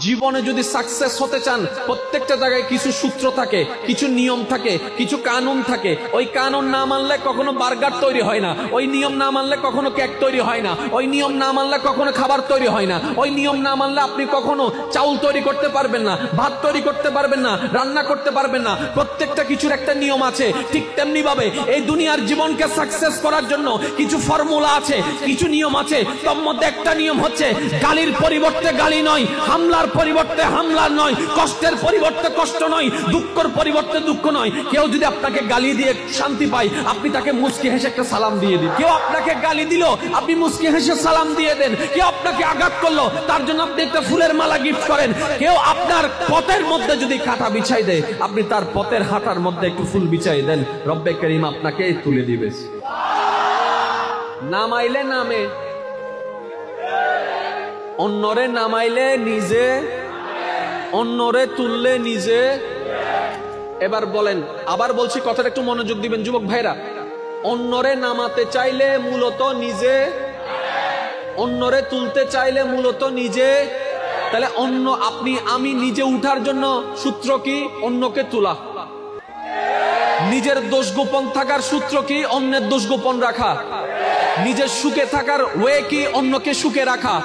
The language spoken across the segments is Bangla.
জীবনে যদি সাকসেস হতে চান, প্রত্যেকটা জায়গায় কিছু সূত্র থাকে, কিছু নিয়ম থাকে, কিছু কানুন থাকে। ওই কানুন না মানলে কখনো বার্গার তৈরি হয় না, ওই নিয়ম না মানলে কখনো কেক তৈরি হয় না, ওই নিয়ম না মানলে কখনো খাবার তৈরি হয় না, ওই নিয়ম না মানলে আপনি কখনো চাউল তৈরি করতে পারবেন না, ভাত তৈরি করতে পারবেন না, রান্না করতে পারবেন না। প্রত্যেকটা কিছুর একটা নিয়ম আছে। ঠিক তেমনি ভাবে এই দুনিয়ার জীবনকে সাকসেস করার জন্য কিছু ফর্মুলা আছে, কিছু নিয়ম আছে। তার মধ্যে একটা নিয়ম হচ্ছে গালির পরিবর্তে গালি নয়, হামলার পরিবর্তে হামলা নয়, কষ্টের পরিবর্তে কষ্ট নয়, দুঃখের পরিবর্তে দুঃখ নয়। কেউ যদি আপনাকে গালি দিয়ে শান্তি পায়, আপনি তাকে মুচকি হেসে একটা সালাম দিয়ে দিন। কেউ আপনাকে গালি দিল, আপনি মুচকি হেসে সালাম দিয়ে দেন। কেউ আপনাকে আঘাত করলো, তার জন্য আপনি একটা ফুলের মালা গিফট করেন। কেউ আপনার পথের মধ্যে যদি কাঁটা বিছাই দেয়, আপনি তার পথের হাঁটার মধ্যে একটু ফুল বিছাই দেন, রব্বে করিম আপনাকে তুলে দিবে। নামাইলে নামে, অন্যরে নামাইলে নিজে, অন্যরে তুললে নিজে। এবার বলেন, আবার বলছি, কথাটা একটু মনোযোগ দিবেন যুবক ভাইরা। অন্যরে নামাতে চাইলে মূলত নিজে, অন্যরে তুলতে চাইলে মূলত নিজে। তাহলে অন্য, আপনি আমি নিজে উঠার জন্য সূত্র কি? অন্যকে তোলা। নিজের দোষ গোপন থাকার সূত্র কি? অন্যের দোষ গোপন রাখা। নিজের সুখে থাকার ওয়ে কি? অন্যকে সুখে রাখা।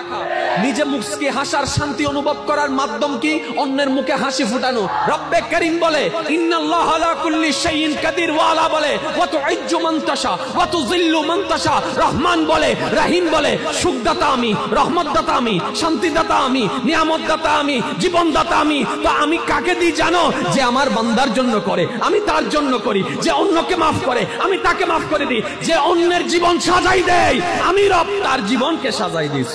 নিজে মুখকে হাসার শান্তি অনুভব করার মাধ্যম কি? অন্যের মুখে হাসি ফুটানো। রব্বে করিম বলে ইন্নাল্লাহা আলা কুল্লি শাইইন কাদির, ওয়া আলা বলে ওয়া তুইজ্জু মান তাশা ওয়া তুযিল্লু মান তাশা। রহমান বলে, রহিম বলে, সুখদাতা আমি, রহমতদাতা আমি, শান্তিদাতা আমি, নিয়ামতদাতা আমি, জীবনদাতা আমি। তো আমি কাকে দিই জানো? যে আমার বান্দার জন্য করে, আমি তার জন্য করি। যে অন্যকে মাফ করে, আমি তাকে মাফ করে দিই। যে অন্যের জীবন সাজাই দেয়, আমি রব তার জীবনকে সাজাই দিই।